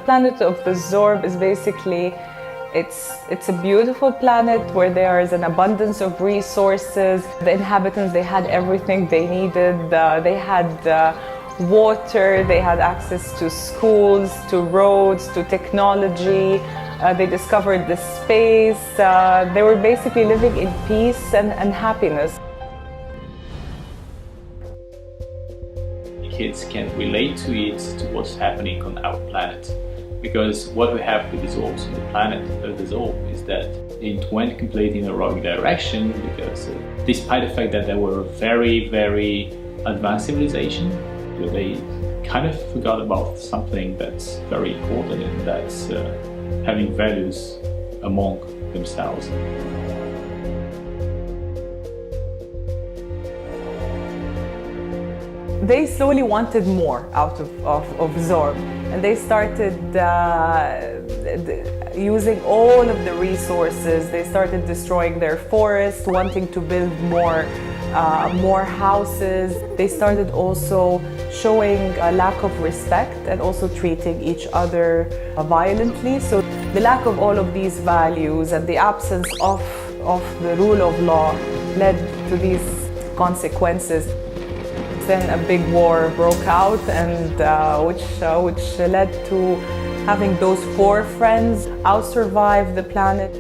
planet of the Zorb is basically, it's a beautiful planet where there is an abundance of resources. The inhabitants, they had everything they needed. They had water, they had access to schools, to roads, to technology. They discovered the space. They were basically living in peace and happiness. Kids can relate to it, to what's happening on our planet. Because what we have with the Zorbs on the planet of the Zorb is that it went completely in a wrong direction, because despite the fact that they were a very, very advanced civilization, they kind of forgot about something that's very important, and that's having values among themselves. They slowly wanted more out of Zorb, and they started using all of the resources. They started destroying their forests, wanting to build more houses. They started also showing a lack of respect and also treating each other violently. So the lack of all of these values and the absence of the rule of law led to these consequences. Then a big war broke out, and which led to having those 4 friends out-survive the planet.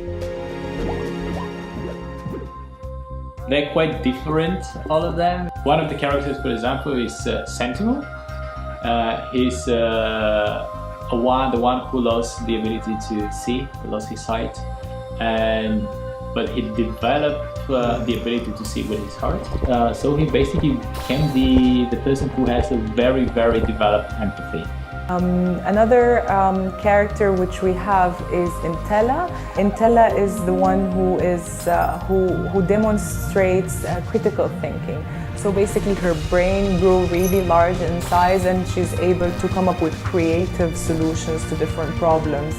They're quite different, all of them. One of the characters, for example, is Sentinel. He's the one who lost the ability to see, lost his sight, but he developed the ability to see with his heart. So he basically became the person who has a very, very developed empathy. Another character which we have is Intella. Intella is the one who demonstrates critical thinking. So basically her brain grew really large in size, and she's able to come up with creative solutions to different problems.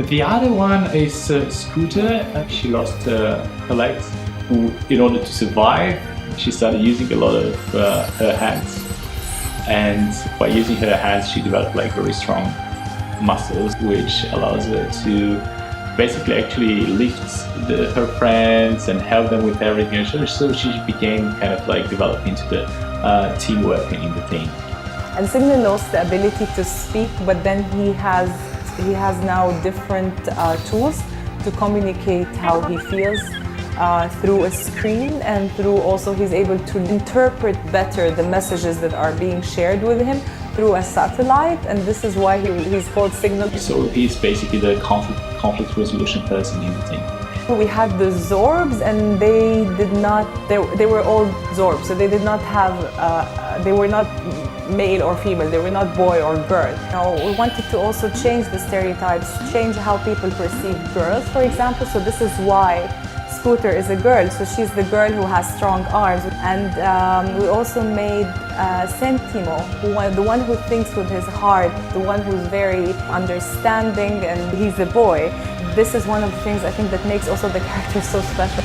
The other one is Scooter. She lost her legs. In order to survive, she started using a lot of her hands. And by using her hands, she developed like very strong muscles, which allows her to basically actually lift her friends and help them with everything. So she became kind of like developed into the teamwork in the team. And Signal lost the ability to speak, but then he has now different tools to communicate how he feels through a screen, and through also he's able to interpret better the messages that are being shared with him through a satellite, and this is why he's called Signal. So he's basically the conflict resolution person in the team. We had the Zorbs, and they were all Zorbs, so they did not have, they were not male or female, they were not boy or girl. We wanted to also change the stereotypes, change how people perceive girls, for example, so this is why Scooter is a girl, so she's the girl who has strong arms. And we also made Sentimo, the one who thinks with his heart, the one who's very understanding, and he's a boy. This is one of the things I think that makes also the character so special.